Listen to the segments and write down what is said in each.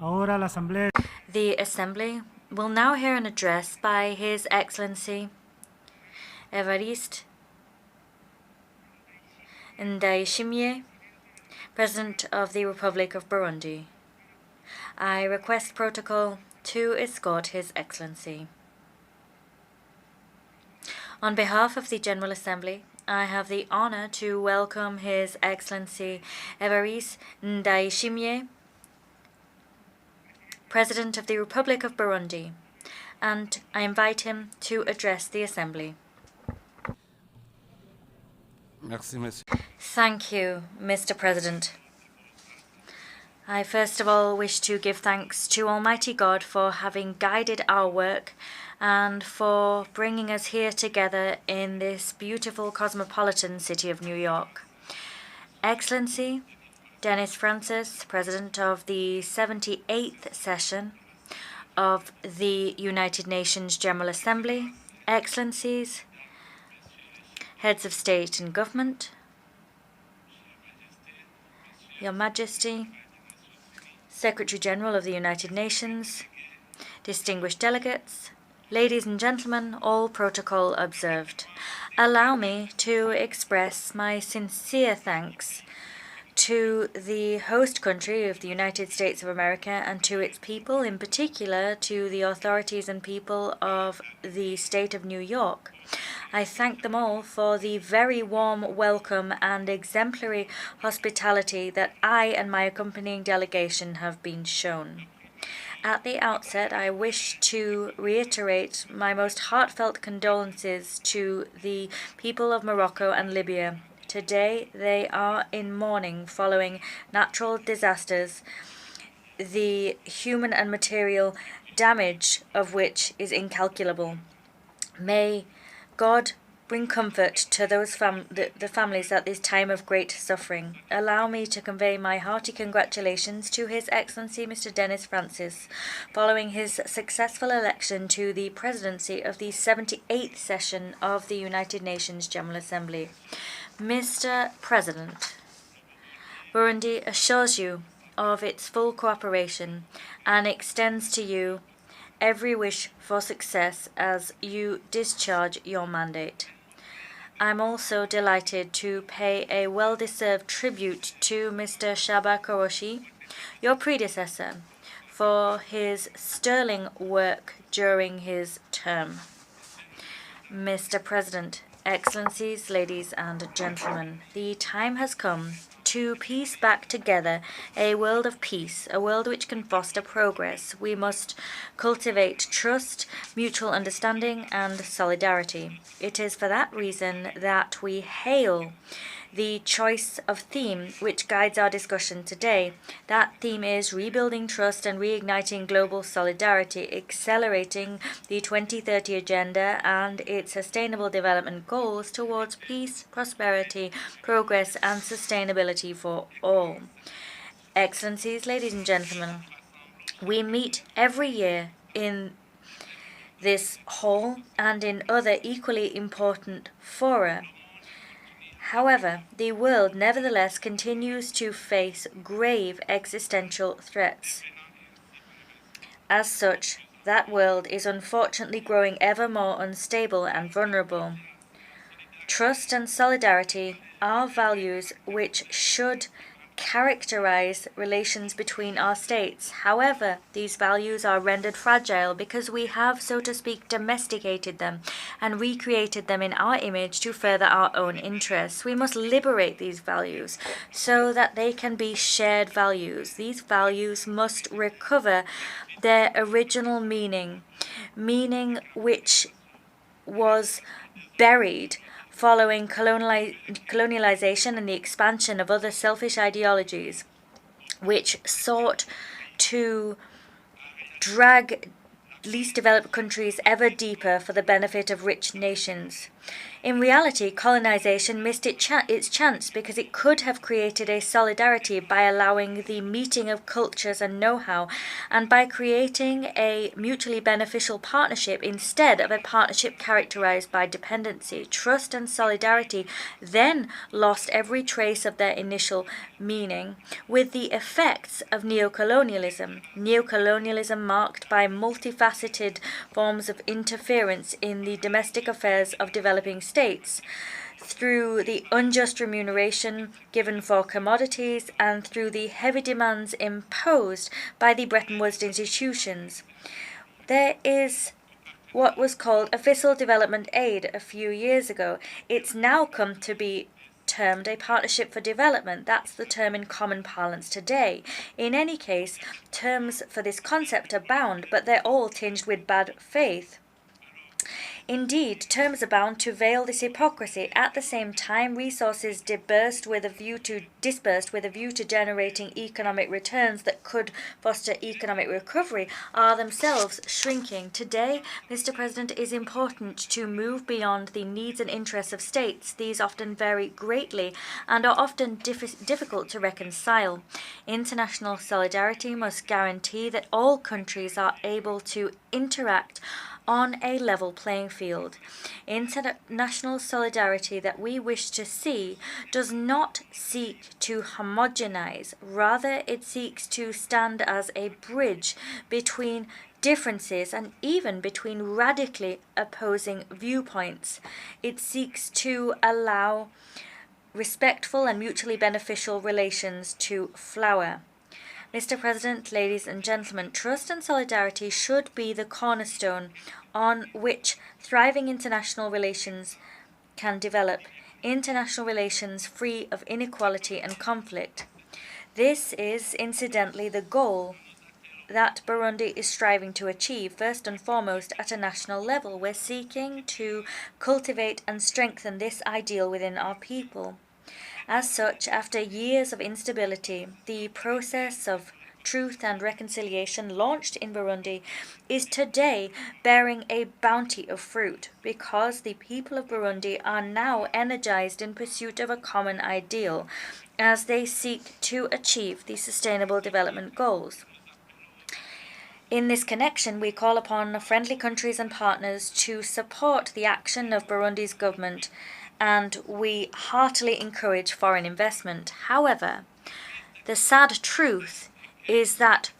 Ahora la Asamblea. The Assembly will now hear an address by His Excellency Evariste Ndayishimiye, President of the Republic of Burundi. I request protocol to escort His Excellency. On behalf of the General Assembly, I have the honor to welcome His Excellency Evariste Ndayishimiye, President of the Republic of Burundi, and I invite him to address the Assembly. Merci, monsieur. Thank you, Mr. President. I first of all wish to give thanks to Almighty God for having guided our work and for bringing us here together in this beautiful cosmopolitan city of New York. Excellency Denis Francis, President of the 78th session of the United Nations General Assembly, Excellencies, Heads of State and Government, Your Majesty, Secretary General of the United Nations, distinguished delegates, ladies and gentlemen, all protocol observed. Allow me to express my sincere thanks to the host country of the United States of America and to its people, in particular to the authorities and people of the state of New York. I thank them all for the very warm welcome and exemplary hospitality that I and my accompanying delegation have been shown. At the outset, I wish to reiterate my most heartfelt condolences to the people of Morocco and Libya. Today, they are in mourning following natural disasters, the human and material damage of which is incalculable. May God bring comfort to those the families at this time of great suffering. Allow me to convey my hearty congratulations to His Excellency Mr. Denis Francis, following his successful election to the presidency of the 78th session of the United Nations General Assembly. Mr. President, Burundi assures you of its full cooperation and extends to you every wish for success as you discharge your mandate. I'm also delighted to pay a well-deserved tribute to Mr. Shaba Koroshi, your predecessor, for his sterling work during his term. Mr. President, Excellencies, ladies and gentlemen, the time has come to piece back together a world of peace, a world which can foster progress. We must cultivate trust, mutual understanding, and solidarity. It is for that reason that we hail the choice of theme which guides our discussion today. That theme is rebuilding trust and reigniting global solidarity, accelerating the 2030 Agenda and its sustainable development goals towards peace, prosperity, progress, and sustainability for all. Excellencies, ladies and gentlemen, we meet every year in this hall and in other equally important fora. However, the world nevertheless continues to face grave existential threats. As such, that world is unfortunately growing ever more unstable and vulnerable. Trust and solidarity are values which should characterize relations between our states. However, these values are rendered fragile because we have, so to speak, domesticated them and recreated them in our image to further our own interests. We must liberate these values so that they can be shared values. These values must recover their original meaning which was buried following colonialization and the expansion of other selfish ideologies, which sought to drag least developed countries ever deeper for the benefit of rich nations. In reality, colonization missed its chance because it could have created a solidarity by allowing the meeting of cultures and know-how, and by creating a mutually beneficial partnership instead of a partnership characterized by dependency. Trust and solidarity then lost every trace of their initial meaning, with the effects of neocolonialism. Neocolonialism marked by multifaceted forms of interference in the domestic affairs of developing states, through the unjust remuneration given for commodities and through the heavy demands imposed by the Bretton Woods institutions. There is what was called official development aid a few years ago. It's now come to be termed a partnership for development. That's the term in common parlance today. In any case, terms for this concept abound, but they're all tinged with bad faith. Indeed, terms abound to veil this hypocrisy. At the same time, resources dispersed with a view to generating economic returns that could foster economic recovery are themselves shrinking. Today, Mr. President, it is important to move beyond the needs and interests of states. These often vary greatly and are often difficult to reconcile. International solidarity must guarantee that all countries are able to interact on a level playing field. International solidarity that we wish to see does not seek to homogenize, rather it seeks to stand as a bridge between differences and even between radically opposing viewpoints. It seeks to allow respectful and mutually beneficial relations to flower. Mr. President, ladies and gentlemen, trust and solidarity should be the cornerstone on which thriving international relations can develop, international relations free of inequality and conflict. This is, incidentally, the goal that Burundi is striving to achieve, first and foremost at a national level. We're seeking to cultivate and strengthen this ideal within our people. As such, after years of instability, the process of truth and reconciliation launched in Burundi is today bearing a bounty of fruit because the people of Burundi are now energized in pursuit of a common ideal as they seek to achieve the Sustainable Development Goals. In this connection, we call upon friendly countries and partners to support the action of Burundi's government, and we heartily encourage foreign investment. However, the sad truth is that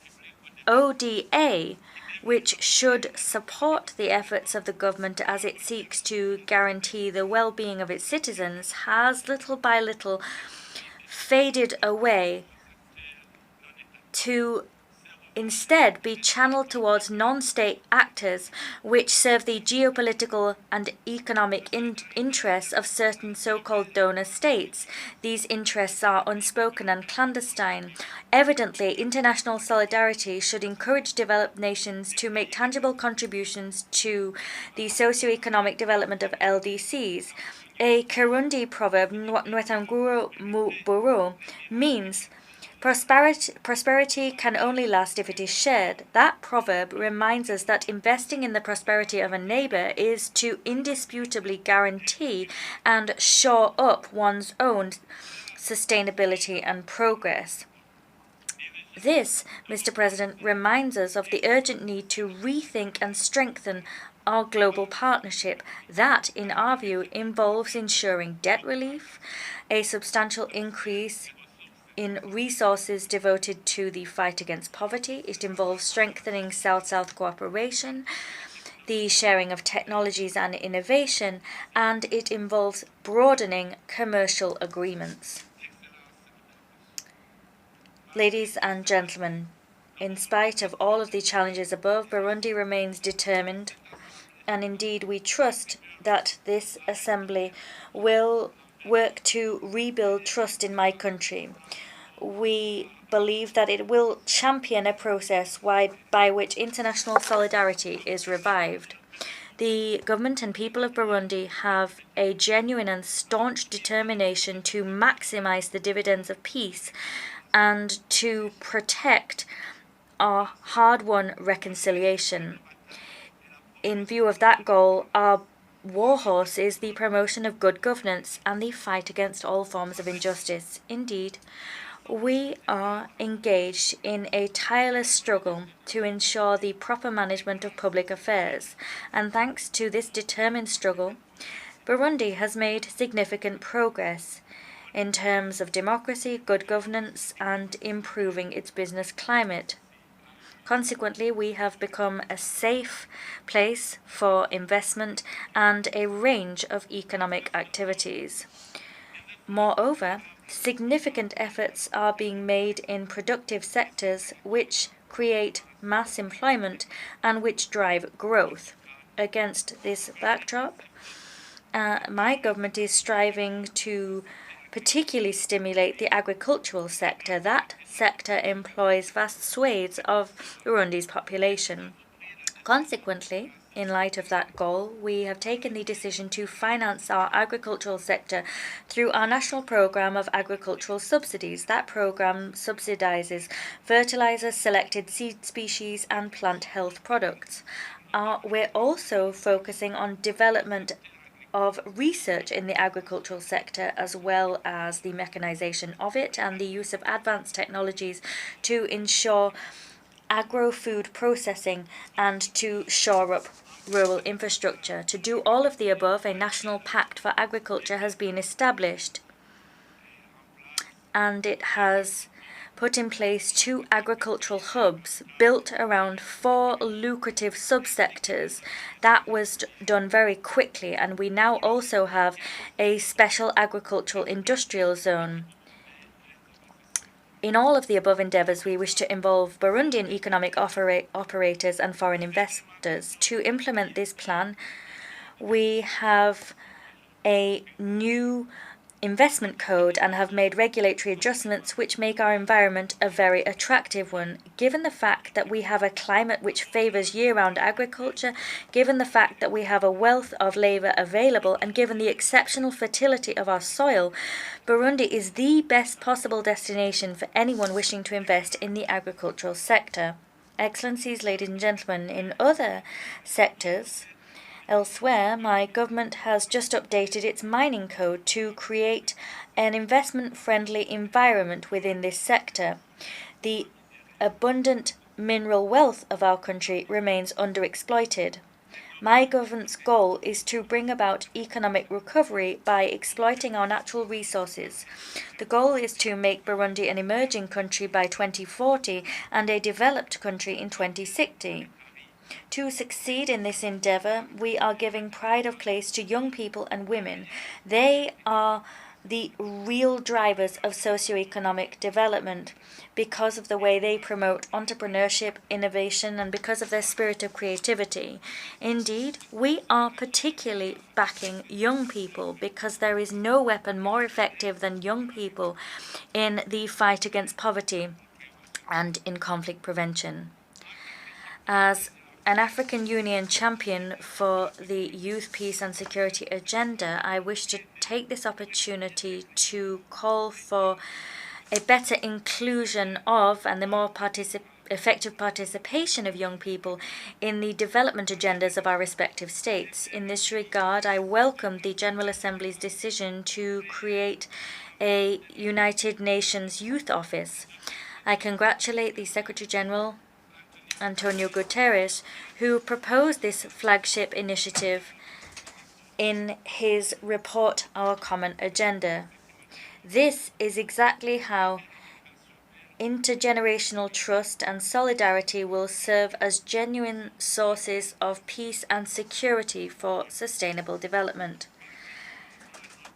ODA, which should support the efforts of the government as it seeks to guarantee the well-being of its citizens, has little by little faded away to instead be channeled towards non-state actors which serve the geopolitical and economic interests of certain so-called donor states. These interests are unspoken and clandestine. Evidently, international solidarity should encourage developed nations to make tangible contributions to the socio-economic development of LDCs. A Kirundi proverb, Nwetanguro Muburu, means prosperity can only last if it is shared. That proverb reminds us that investing in the prosperity of a neighbor is to indisputably guarantee and shore up one's own sustainability and progress. This, Mr. President, reminds us of the urgent need to rethink and strengthen our global partnership. That, in our view, involves ensuring debt relief, a substantial increase in resources devoted to the fight against poverty. It involves strengthening South-South cooperation, the sharing of technologies and innovation, and it involves broadening commercial agreements. Ladies and gentlemen, in spite of all of the challenges above, Burundi remains determined, and indeed we trust that this assembly will work to rebuild trust in my country. We believe that it will champion a process by which international solidarity is revived. The government and people of Burundi have a genuine and staunch determination to maximize the dividends of peace and to protect our hard-won reconciliation. In view of that goal, our warhorse is the promotion of good governance and the fight against all forms of injustice. Indeed, we are engaged in a tireless struggle to ensure the proper management of public affairs, and thanks to this determined struggle, Burundi has made significant progress in terms of democracy, good governance, and improving its business climate. Consequently, we have become a safe place for investment and a range of economic activities. Moreover, significant efforts are being made in productive sectors which create mass employment and which drive growth. Against this backdrop, my government is striving to particularly stimulate the agricultural sector. That sector employs vast swathes of Burundi's population. Consequently, in light of that goal, we have taken the decision to finance our agricultural sector through our national program of agricultural subsidies. That program subsidizes fertilizers, selected seed species, and plant health products. We're also focusing on development of research in the agricultural sector, as well as the mechanization of it and the use of advanced technologies to ensure agro-food processing and to shore up rural infrastructure. To do all of the above, a national pact for agriculture has been established, and it has put in place 2 agricultural hubs built around 4 lucrative subsectors. That was done very quickly, and we now also have a special agricultural industrial zone. In all of the above endeavours, we wish to involve Burundian economic operators and foreign investors. To implement this plan, we have a new investment code and have made regulatory adjustments which make our environment a very attractive one. Given the fact that we have a climate which favours year-round agriculture, given the fact that we have a wealth of labour available, and given the exceptional fertility of our soil, Burundi is the best possible destination for anyone wishing to invest in the agricultural sector. Excellencies, ladies and gentlemen, in other sectors, elsewhere, my government has just updated its mining code to create an investment-friendly environment within this sector. The abundant mineral wealth of our country remains underexploited. My government's goal is to bring about economic recovery by exploiting our natural resources. The goal is to make Burundi an emerging country by 2040 and a developed country in 2060. To succeed in this endeavour, we are giving pride of place to young people and women. They are the real drivers of socio-economic development because of the way they promote entrepreneurship, innovation, and because of their spirit of creativity. Indeed, we are particularly backing young people because there is no weapon more effective than young people in the fight against poverty and in conflict prevention. As an African Union champion for the Youth, Peace and Security agenda, I wish to take this opportunity to call for a better inclusion of and the more effective participation of young people in the development agendas of our respective states. In this regard, I welcome the General Assembly's decision to create a United Nations Youth Office. I congratulate the Secretary General, Antonio Guterres, who proposed this flagship initiative in his report, Our Common Agenda. This is exactly how intergenerational trust and solidarity will serve as genuine sources of peace and security for sustainable development.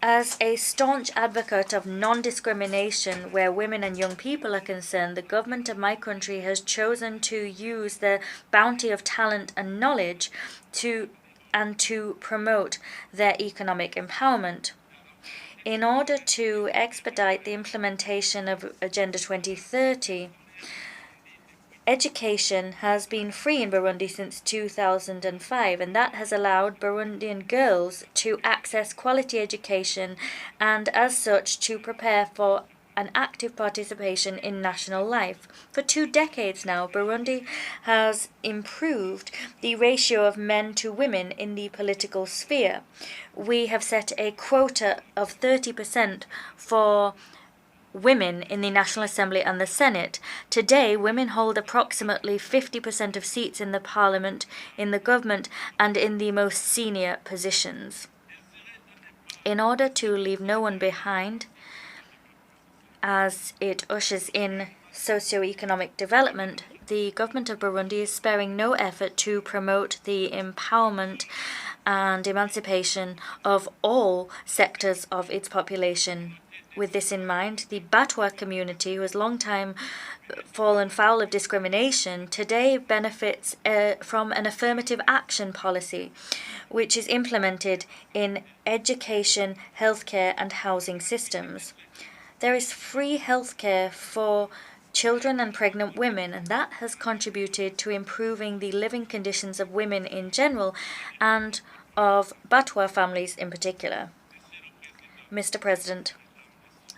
As a staunch advocate of non-discrimination where women and young people are concerned, the government of my country has chosen to use the bounty of talent and knowledge to promote their economic empowerment. In order to expedite the implementation of Agenda 2030, education has been free in Burundi since 2005, and that has allowed Burundian girls to access quality education and, as such, to prepare for an active participation in national life. For 2 decades now, Burundi has improved the ratio of men to women in the political sphere. We have set a quota of 30% for women in the National Assembly and the Senate. Today, women hold approximately 50% of seats in the parliament, in the government, and in the most senior positions. In order to leave no one behind, as it ushers in socio-economic development, the government of Burundi is sparing no effort to promote the empowerment and emancipation of all sectors of its population. With this in mind, the Batwa community, who has long time fallen foul of discrimination, today benefits from an affirmative action policy, which is implemented in education, healthcare, and housing systems. There is free healthcare for children and pregnant women, and that has contributed to improving the living conditions of women in general and of Batwa families in particular. Mr. President,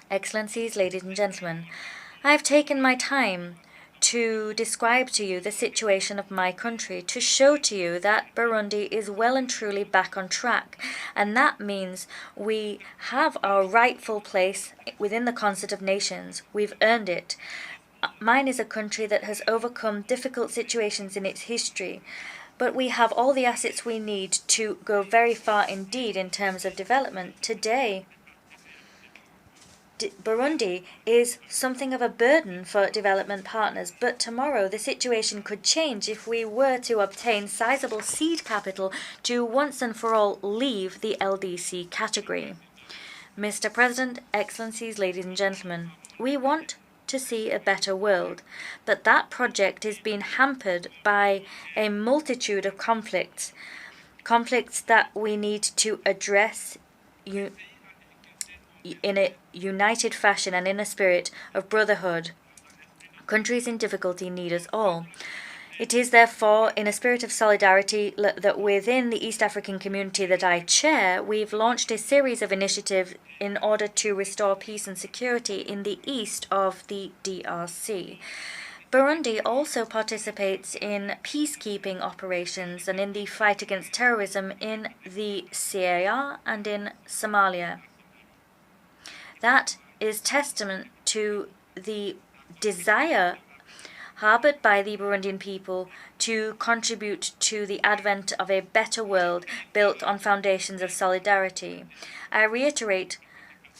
Excellencies, ladies and gentlemen, I have taken my time to describe to you the situation of my country, to show to you that Burundi is well and truly back on track, and that means we have our rightful place within the concert of nations. We've earned it. Mine is a country that has overcome difficult situations in its history, but we have all the assets we need to go very far indeed in terms of development. Today, Burundi is something of a burden for development partners, but tomorrow the situation could change if we were to obtain sizable seed capital to once and for all leave the LDC category. Mr. President, Excellencies, ladies and gentlemen, we want to see a better world, but that project is being hampered by a multitude of conflicts that we need to address in a united fashion and in a spirit of brotherhood. Countries in difficulty need us all. It is therefore in a spirit of solidarity that within the East African community that I chair, we've launched a series of initiatives in order to restore peace and security in the east of the DRC. Burundi also participates in peacekeeping operations and in the fight against terrorism in the CAR and in Somalia. That is testament to the desire harbored by the Burundian people to contribute to the advent of a better world built on foundations of solidarity. I reiterate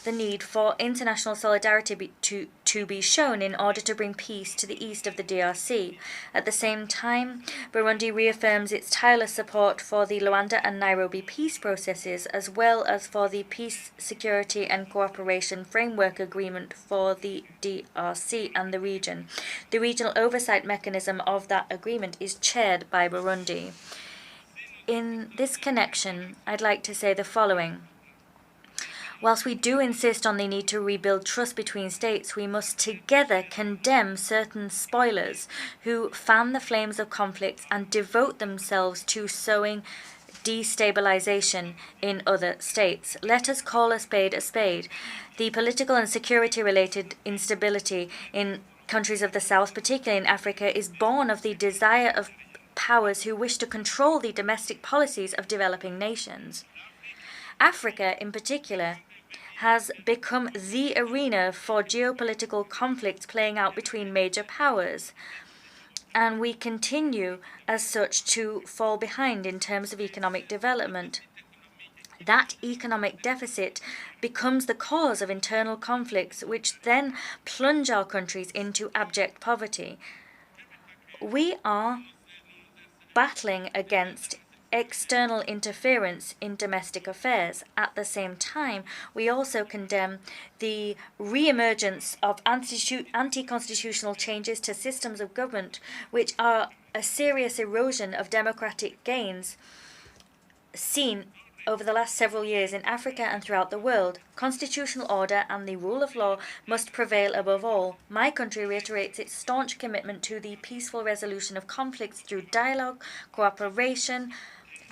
the need for international solidarity to be shown in order to bring peace to the east of the DRC. At the same time, Burundi reaffirms its tireless support for the Luanda and Nairobi peace processes, as well as for the Peace, Security and Cooperation Framework Agreement for the DRC and the region. The regional oversight mechanism of that agreement is chaired by Burundi. In this connection, I'd like to say the following. Whilst we do insist on the need to rebuild trust between states, we must together condemn certain spoilers who fan the flames of conflicts and devote themselves to sowing destabilization in other states. Let us call a spade a spade. The political and security-related instability in countries of the South, particularly in Africa, is born of the desire of powers who wish to control the domestic policies of developing nations. Africa, in particular, has become the arena for geopolitical conflicts playing out between major powers, and we continue as such to fall behind in terms of economic development. That economic deficit becomes the cause of internal conflicts, which then plunge our countries into abject poverty. We are battling against external interference in domestic affairs. At the same time, we also condemn the re-emergence of anti-constitutional changes to systems of government, which are a serious erosion of democratic gains seen over the last several years in Africa and throughout the world. Constitutional order and the rule of law must prevail above all. My country reiterates its staunch commitment to the peaceful resolution of conflicts through dialogue, cooperation,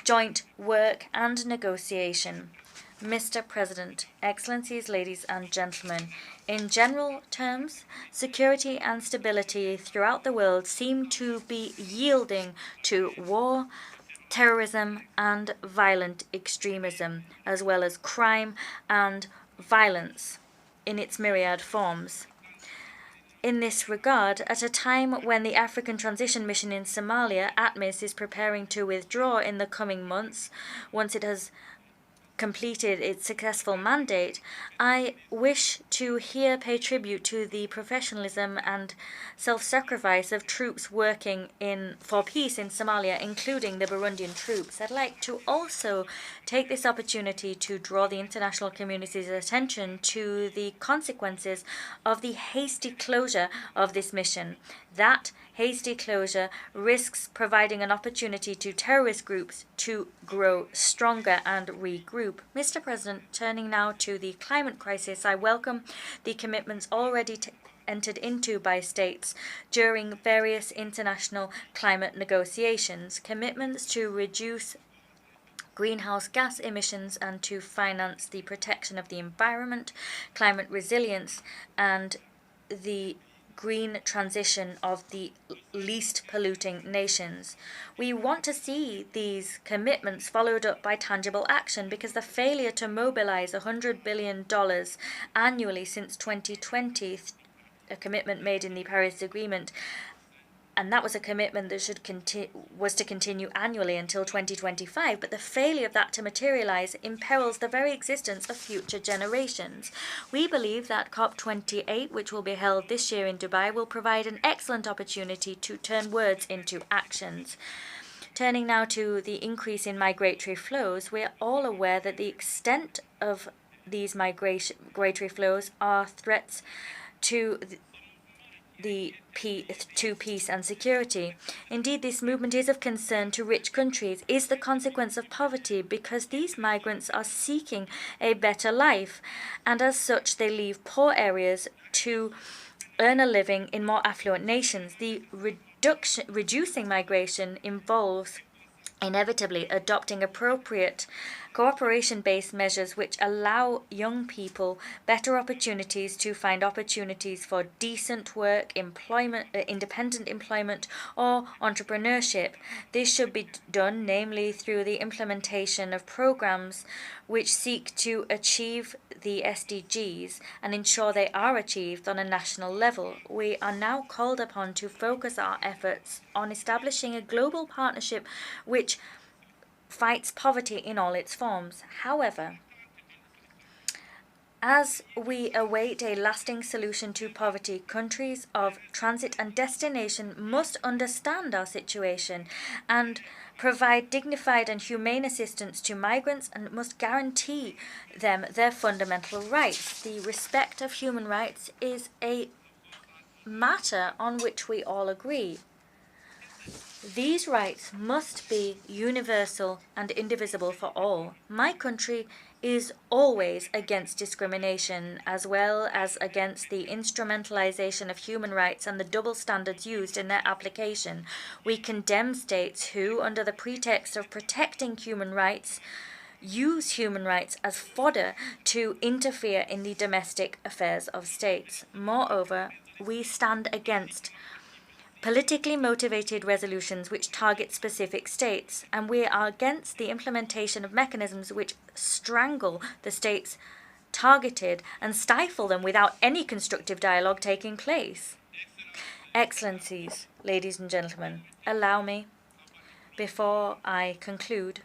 joint work and negotiation. Mr. President, Excellencies, ladies and gentlemen, in general terms, security and stability throughout the world seem to be yielding to war, terrorism, and violent extremism, as well as crime and violence in its myriad forms. In this regard, at a time when the African Transition Mission in Somalia, ATMIS, is preparing to withdraw in the coming months, once it has completed its successful mandate, I wish to here pay tribute to the professionalism and self-sacrifice of troops working for peace in Somalia, including the Burundian troops. I'd like to also take this opportunity to draw the international community's attention to the consequences of the hasty closure of this mission. That hasty closure risks providing an opportunity to terrorist groups to grow stronger and regroup. Mr. President, turning now to the climate crisis, I welcome the commitments already entered into by states during various international climate negotiations, commitments to reduce greenhouse gas emissions and to finance the protection of the environment, climate resilience, and the green transition of the least polluting nations. We want to see these commitments followed up by tangible action, because the failure to mobilize $100 billion annually since 2020, a commitment made in the Paris Agreement, and that was a commitment that was to continue annually until 2025. But the failure of that to materialize imperils the very existence of future generations. We believe that COP28, which will be held this year in Dubai, will provide an excellent opportunity to turn words into actions. Turning now to the increase in migratory flows, we are all aware that the extent of these migratory flows are threats to peace and security. Indeed, this movement is of concern to rich countries, is the consequence of poverty, because these migrants are seeking a better life, and as such they leave poor areas to earn a living in more affluent nations. The reducing migration involves inevitably adopting appropriate cooperation-based measures which allow young people better opportunities to find opportunities for decent work, employment, independent employment, or entrepreneurship. This should be done namely through the implementation of programs which seek to achieve the SDGs and ensure they are achieved on a national level. We are now called upon to focus our efforts on establishing a global partnership which fights poverty in all its forms. However, as we await a lasting solution to poverty, countries of transit and destination must understand our situation and provide dignified and humane assistance to migrants, and must guarantee them their fundamental rights. The respect of human rights is a matter on which we all agree. These rights must be universal and indivisible for all. My country is always against discrimination, as well as against the instrumentalization of human rights and the double standards used in their application. We condemn states who, under the pretext of protecting human rights, use human rights as fodder to interfere in the domestic affairs of states. Moreover, we stand against politically motivated resolutions which target specific states, and we are against the implementation of mechanisms which strangle the states targeted and stifle them without any constructive dialogue taking place. Excellencies, ladies and gentlemen, allow me, before I conclude,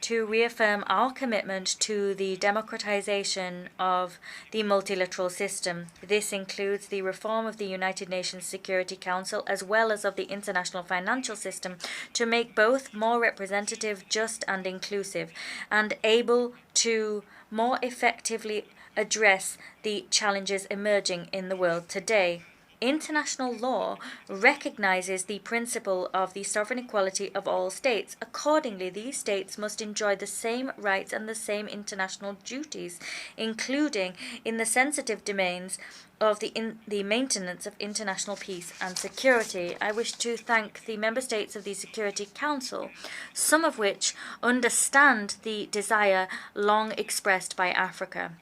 to reaffirm our commitment to the democratization of the multilateral system. This includes the reform of the United Nations Security Council as well as of the international financial system, to make both more representative, just and inclusive, and able to more effectively address the challenges emerging in the world today. International law recognizes the principle of the sovereign equality of all states. Accordingly, these states must enjoy the same rights and the same international duties, including in the sensitive domains of the maintenance of international peace and security. I wish to thank the member states of the Security Council, some of which understand the desire long expressed by Africa.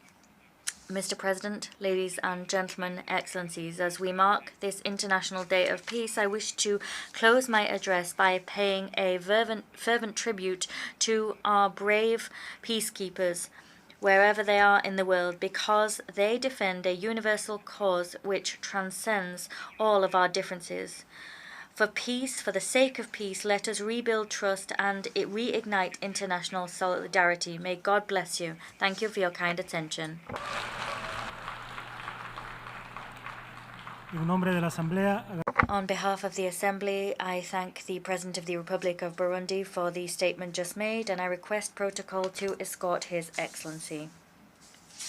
Mr. President, ladies and gentlemen, excellencies, as we mark this International Day of Peace, I wish to close my address by paying a fervent tribute to our brave peacekeepers, wherever they are in the world, because they defend a universal cause which transcends all of our differences. For peace, for the sake of peace, let us rebuild trust and reignite international solidarity. May God bless you. Thank you for your kind attention. On behalf of the Assembly, I thank the President of the Republic of Burundi for the statement just made, and I request protocol to escort His Excellency.